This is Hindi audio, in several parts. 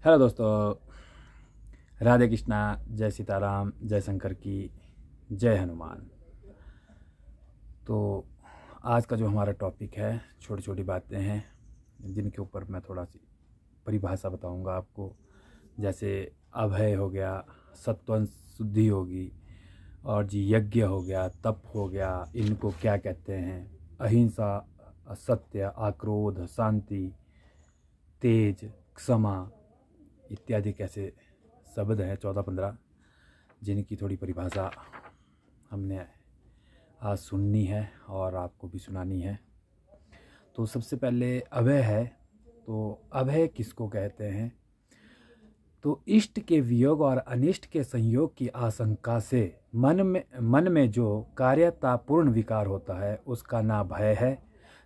हेलो दोस्तों, राधे कृष्णा, जय सीताराम, जय शंकर की, जय हनुमान। तो आज का जो हमारा टॉपिक है, छोटी छोटी बातें हैं जिनके ऊपर मैं थोड़ा सी परिभाषा बताऊंगा आपको। जैसे अभय हो गया, सत्व शुद्धि होगी, और जी यज्ञ हो गया, तप हो गया, इनको क्या कहते हैं, अहिंसा, सत्य, आक्रोध, शांति, तेज, क्षमा इत्यादि कैसे शब्द हैं 14-15 जिनकी थोड़ी परिभाषा हमने आज सुननी है और आपको भी सुनानी है। तो सबसे पहले अभय है। तो अभय किसको कहते हैं? तो इष्ट के वियोग और अनिष्ट के संयोग की आशंका से मन में जो कार्यतापूर्ण विकार होता है उसका नाम भय है।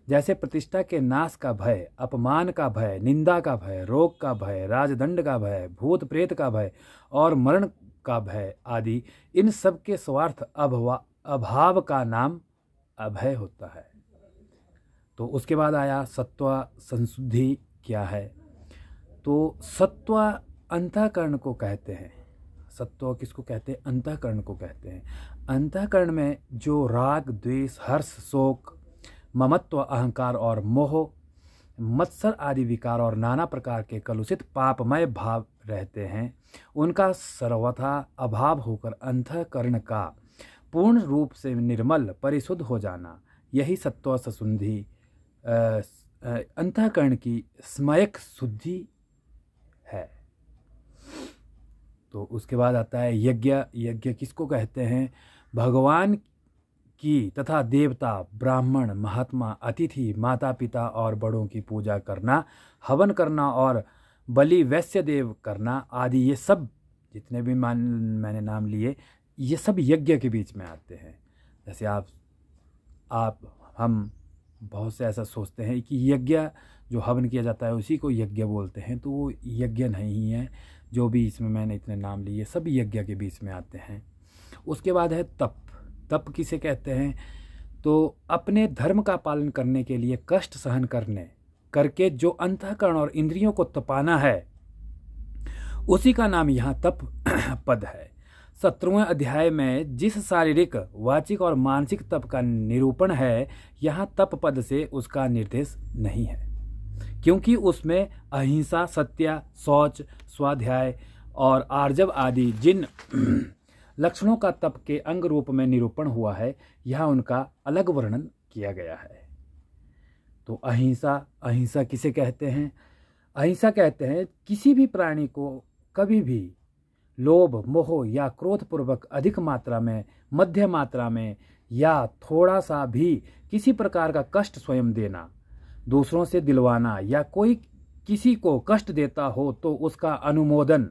जैसे प्रतिष्ठा के नाश का भय, अपमान का भय, निंदा का भय, रोग का भय, राजदंड का भय, भूत प्रेत का भय और मरण का भय आदि, इन सब के स्वार्थ अभाव का नाम अभय होता है। तो उसके बाद आया सत्व संशुद्धि क्या है? तो सत्व अंतःकरण को कहते हैं। सत्व किसको कहते हैं? अंतःकरण को कहते हैं। अंतःकरण में जो राग, द्वेष, हर्ष, शोक, ममत्व, अहंकार और मोह, मत्सर आदि विकार और नाना प्रकार के कलुषित पापमय भाव रहते हैं, उनका सर्वथा अभाव होकर अंतःकरण का पूर्ण रूप से निर्मल परिशुद्ध हो जाना, यही सत्व संशुद्धि अंतःकरण की सम्यक शुद्धि है। तो उसके बाद आता है यज्ञ। यज्ञ किसको कहते हैं? भगवान की तथा देवता, ब्राह्मण, महात्मा, अतिथि, माता पिता और बड़ों की पूजा करना, हवन करना और बलि वैश्य देव करना आदि, ये सब जितने भी मैंने नाम लिए, ये सब यज्ञ के बीच में आते हैं। जैसे हम बहुत से ऐसा सोचते हैं कि यज्ञ जो हवन किया जाता है उसी को यज्ञ बोलते हैं, तो वो यज्ञ नहीं है। जो भी इसमें मैंने इतने नाम लिए सब यज्ञ के बीच में आते हैं। उसके बाद है तप। तप किसे कहते हैं? तो अपने धर्म का पालन करने के लिए कष्ट सहन करके जो अंतःकरण और इंद्रियों को तपाना है, उसी का नाम यहाँ तप पद है। 17वें अध्याय में जिस शारीरिक, वाचिक और मानसिक तप का निरूपण है, यहाँ तप पद से उसका निर्देश नहीं है, क्योंकि उसमें अहिंसा, सत्य, शौच, स्वाध्याय और आर्जव आदि जिन लक्षणों का तप के अंग रूप में निरूपण हुआ है, यहाँ उनका अलग वर्णन किया गया है। तो अहिंसा किसे कहते हैं? अहिंसा कहते हैं किसी भी प्राणी को कभी भी लोभ, मोह या क्रोध पूर्वक अधिक मात्रा में, मध्य मात्रा में या थोड़ा सा भी किसी प्रकार का कष्ट स्वयं देना, दूसरों से दिलवाना, या कोई किसी को कष्ट देता हो तो उसका अनुमोदन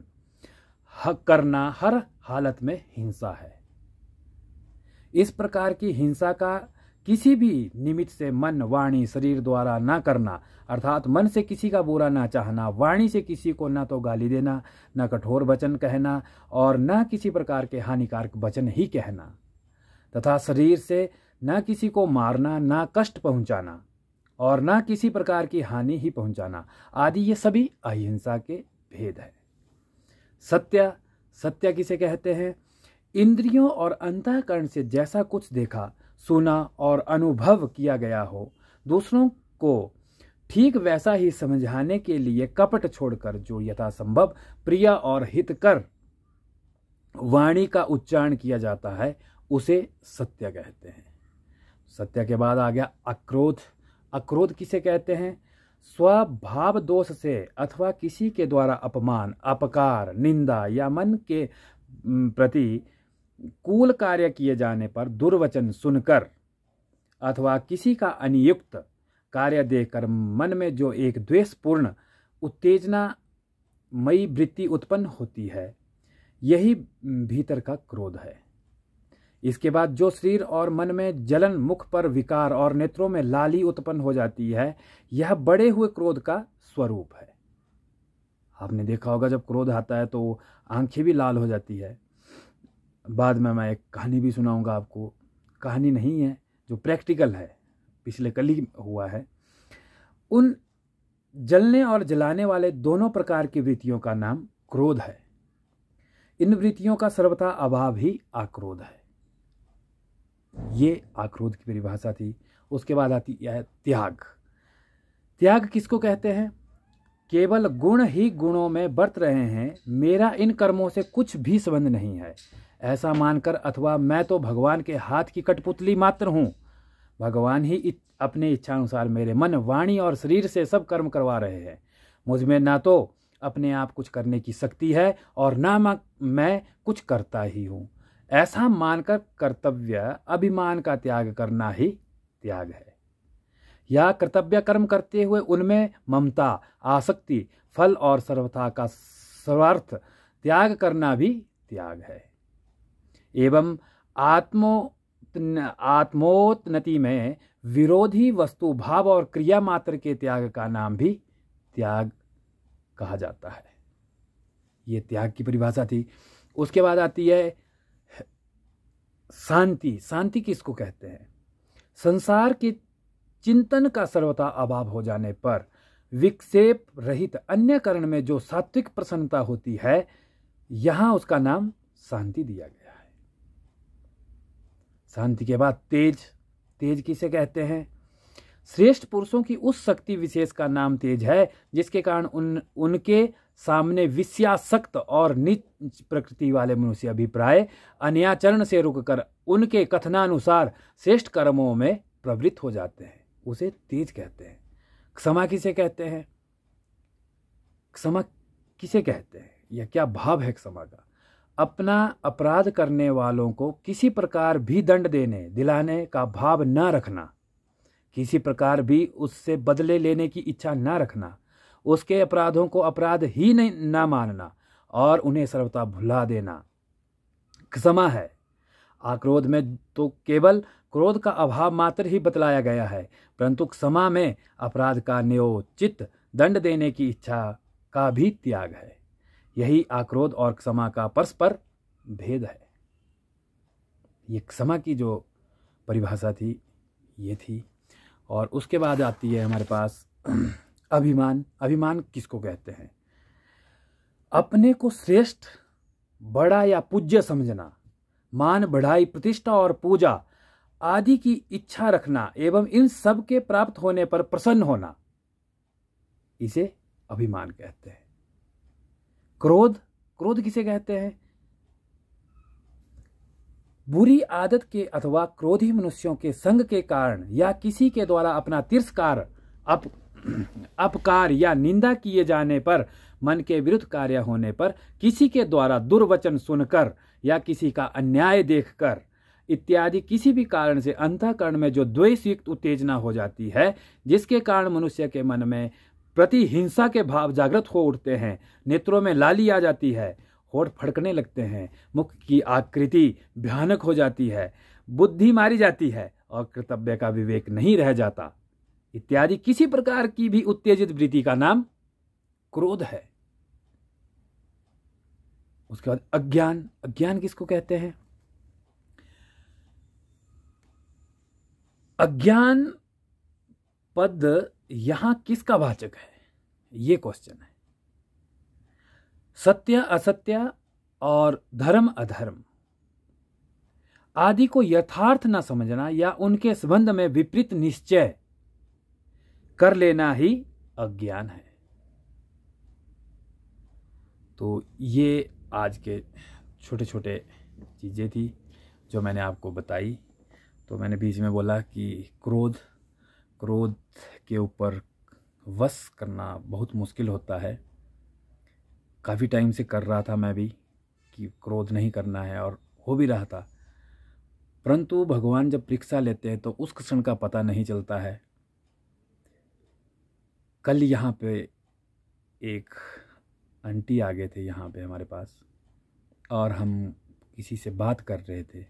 करना हर हालत में हिंसा है। इस प्रकार की हिंसा का किसी भी निमित्त से मन, वाणी, शरीर द्वारा ना करना, अर्थात मन से किसी का बुरा ना चाहना, वाणी से किसी को ना तो गाली देना, ना कठोर वचन कहना और ना किसी प्रकार के हानिकारक वचन ही कहना, तथा शरीर से ना किसी को मारना, ना कष्ट पहुंचाना और ना किसी प्रकार की हानि ही पहुंचाना आदि, ये सभी अहिंसा के भेद है। सत्य किसे कहते हैं? इंद्रियों और अंतःकरण से जैसा कुछ देखा, सुना और अनुभव किया गया हो, दूसरों को ठीक वैसा ही समझाने के लिए कपट छोड़कर जो यथासंभव प्रिय और हितकर वाणी का उच्चारण किया जाता है, उसे सत्य कहते हैं। सत्य के बाद आ गया अक्रोध। अक्रोध किसे कहते हैं? स्वभाव दोष से अथवा किसी के द्वारा अपमान, अपकार, निंदा या मन के प्रति कूल कार्य किए जाने पर दुर्वचन सुनकर अथवा किसी का अनियुक्त कार्य देखकर मन में जो एक द्वेषपूर्ण उत्तेजनामयी वृत्ति उत्पन्न होती है, यही भीतर का क्रोध है। इसके बाद जो शरीर और मन में जलन, मुख पर विकार और नेत्रों में लाली उत्पन्न हो जाती है, यह बढ़े हुए क्रोध का स्वरूप है। आपने देखा होगा जब क्रोध आता है तो आंखें भी लाल हो जाती है। बाद में मैं एक कहानी भी सुनाऊंगा आपको। कहानी नहीं है, जो प्रैक्टिकल है, पिछले कल ही हुआ है। उन जलने और जलाने वाले दोनों प्रकार की वृत्तियों का नाम क्रोध है। इन वृत्तियों का सर्वथा अभाव ही आक्रोध है। ये आक्रोध की परिभाषा थी। उसके बाद आती है त्याग। त्याग किसको कहते हैं? केवल गुण ही गुणों में बरत रहे हैं, मेरा इन कर्मों से कुछ भी संबंध नहीं है, ऐसा मानकर, अथवा मैं तो भगवान के हाथ की कठपुतली मात्र हूँ, भगवान ही अपने इच्छानुसार मेरे मन, वाणी और शरीर से सब कर्म करवा रहे हैं, मुझ में ना तो अपने आप कुछ करने की शक्ति है और ना मैं कुछ करता ही हूँ, ऐसा मानकर कर्तव्य अभिमान का त्याग करना ही त्याग है। या कर्तव्य कर्म करते हुए उनमें ममता, आसक्ति, फल और सर्वथा का स्वार्थ त्याग करना भी त्याग है। एवं आत्मोन्नति में विरोधी वस्तु भाव और क्रिया मात्र के त्याग का नाम भी त्याग कहा जाता है। ये त्याग की परिभाषा थी। उसके बाद आती है शांति। शांति किसको कहते हैं? संसार के चिंतन का सर्वथा अभाव हो जाने पर विक्षेप रहित अन्य करण में जो सात्विक प्रसन्नता होती है, यहां उसका नाम शांति दिया गया है। शांति के बाद तेज। तेज किसे कहते हैं? श्रेष्ठ पुरुषों की उस शक्ति विशेष का नाम तेज है जिसके कारण उनके सामने विषयासक्त और नीच प्रकृति वाले मनुष्य अभिप्राय अन्याचरण से रुककर उनके कथनानुसार श्रेष्ठ कर्मों में प्रवृत्त हो जाते हैं, उसे तेज कहते हैं। क्षमा किसे कहते हैं? क्षमा किसे कहते हैं या क्या भाव है क्षमा का? अपना अपराध करने वालों को किसी प्रकार भी दंड देने दिलाने का भाव न रखना, किसी प्रकार भी उससे बदले लेने की इच्छा न रखना, उसके अपराधों को अपराध ही नहीं ना मानना और उन्हें सर्वथा भुला देना क्षमा है। आक्रोध में तो केवल क्रोध का अभाव मात्र ही बतलाया गया है, परंतु क्षमा में अपराध का न्योचित दंड देने की इच्छा का भी त्याग है। यही आक्रोध और क्षमा का परस्पर भेद है। ये क्षमा की जो परिभाषा थी ये थी। और उसके बाद आती है हमारे पास अभिमान। अभिमान किसको कहते हैं? अपने को श्रेष्ठ, बड़ा या पूज्य समझना, मान, बढ़ाई, प्रतिष्ठा और पूजा आदि की इच्छा रखना एवं इन सब के प्राप्त होने पर प्रसन्न होना, इसे अभिमान कहते हैं। क्रोध। क्रोध किसे कहते हैं? बुरी आदत के अथवा क्रोधी मनुष्यों के संग के कारण या किसी के द्वारा अपना तिरस्कार, अपकार या निंदा किए जाने पर, मन के विरुद्ध कार्य होने पर, किसी के द्वारा दुर्वचन सुनकर या किसी का अन्याय देखकर इत्यादि किसी भी कारण से अंतःकरण में जो द्वेषयुक्त उत्तेजना हो जाती है, जिसके कारण मनुष्य के मन में प्रतिहिंसा के भाव जागृत हो उठते हैं, नेत्रों में लाली आ जाती है, होठ फड़कने लगते हैं, मुख की आकृति भयानक हो जाती है, बुद्धि मारी जाती है और कर्तव्य का विवेक नहीं रह जाता, इत्यादि किसी प्रकार की भी उत्तेजित वृत्ति का नाम क्रोध है। उसके बाद अज्ञान। अज्ञान किसको कहते हैं? अज्ञान पद यहां किसका वाचक है, ये क्वेश्चन है। सत्य असत्य और धर्म अधर्म आदि को यथार्थ न समझना या उनके संबंध में विपरीत निश्चय कर लेना ही अज्ञान है। तो ये आज के छोटे छोटे चीज़ें थी जो मैंने आपको बताई। तो मैंने बीच में बोला कि क्रोध के ऊपर वश करना बहुत मुश्किल होता है। काफ़ी टाइम से कर रहा था मैं भी कि क्रोध नहीं करना है और हो भी रहा था, परंतु भगवान जब परीक्षा लेते हैं तो उस क्षण का पता नहीं चलता है। कल यहाँ पे एक आंटी आ गए थे यहाँ पे हमारे पास और हम किसी से बात कर रहे थे।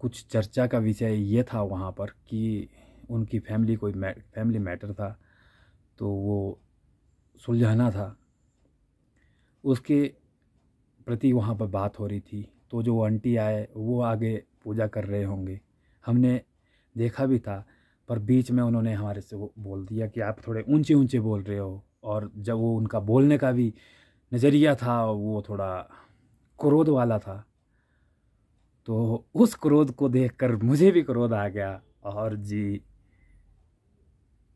कुछ चर्चा का विषय ये था वहाँ पर कि उनकी फैमिली मैटर था, तो वो सुलझाना था, उसके प्रति वहाँ पर बात हो रही थी। तो जो आंटी आए वो आगे पूजा कर रहे होंगे, हमने देखा भी था, पर बीच में उन्होंने हमारे से वो बोल दिया कि आप थोड़े ऊंचे ऊंचे बोल रहे हो। और जब वो उनका बोलने का भी नज़रिया था वो थोड़ा क्रोध वाला था, तो उस क्रोध को देखकर मुझे भी क्रोध आ गया और जी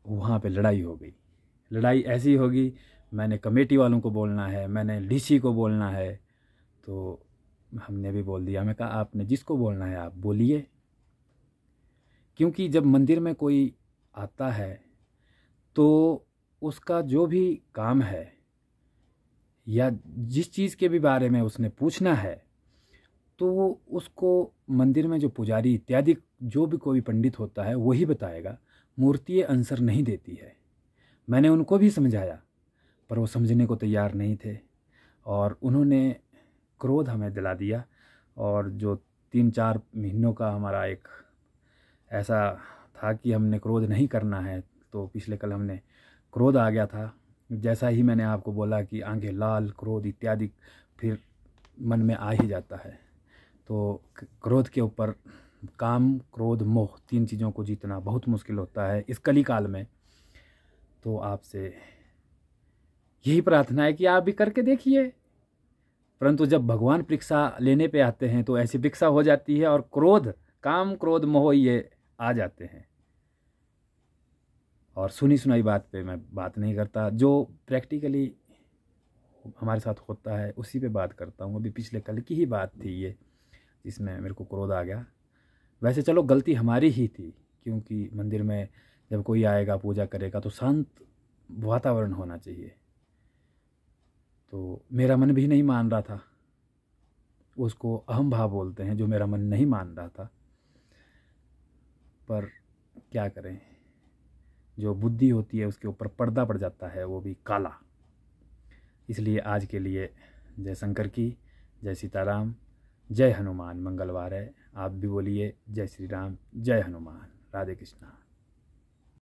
वहाँ पे लड़ाई हो गई। लड़ाई ऐसी होगी, मैंने कमेटी वालों को बोलना है, मैंने डीसी को बोलना है। तो हमने भी बोल दिया। मैं कहा आपने जिसको बोलना है आप बोलिए, क्योंकि जब मंदिर में कोई आता है तो उसका जो भी काम है या जिस चीज़ के भी बारे में उसने पूछना है तो उसको मंदिर में जो पुजारी इत्यादि जो भी कोई पंडित होता है वही बताएगा। मूर्ति आंसर नहीं देती है। मैंने उनको भी समझाया पर वो समझने को तैयार नहीं थे और उन्होंने क्रोध हमें दिला दिया। और जो 3-4 महीनों का हमारा एक ऐसा था कि हमने क्रोध नहीं करना है, तो पिछले कल हमने क्रोध आ गया था। जैसा ही मैंने आपको बोला कि आंखें लाल, क्रोध इत्यादि फिर मन में आ ही जाता है। तो क्रोध के ऊपर काम, क्रोध, मोह 3 चीज़ों को जीतना बहुत मुश्किल होता है इस कली काल में। तो आपसे यही प्रार्थना है कि आप भी करके देखिए। परंतु जब भगवान परीक्षा लेने पे आते हैं तो ऐसी परीक्षा हो जाती है और क्रोध, काम, क्रोध, मोह ये आ जाते हैं। और सुनी सुनाई बात पे मैं बात नहीं करता, जो प्रैक्टिकली हमारे साथ होता है उसी पे बात करता हूँ। अभी पिछले कल की ही बात थी ये, जिसमें मेरे को क्रोध आ गया। वैसे चलो गलती हमारी ही थी, क्योंकि मंदिर में जब कोई आएगा पूजा करेगा तो शांत वातावरण होना चाहिए। तो मेरा मन भी नहीं मान रहा था, उसको अहम भाव बोलते हैं, जो मेरा मन नहीं मान रहा था। पर क्या करें, जो बुद्धि होती है उसके ऊपर पर्दा पड़ जाता है, वो भी काला। इसलिए आज के लिए जय शंकर की, जय सीताराम, जय हनुमान। मंगलवार है, आप भी बोलिए जय श्री राम, जय हनुमान। राधे कृष्णा।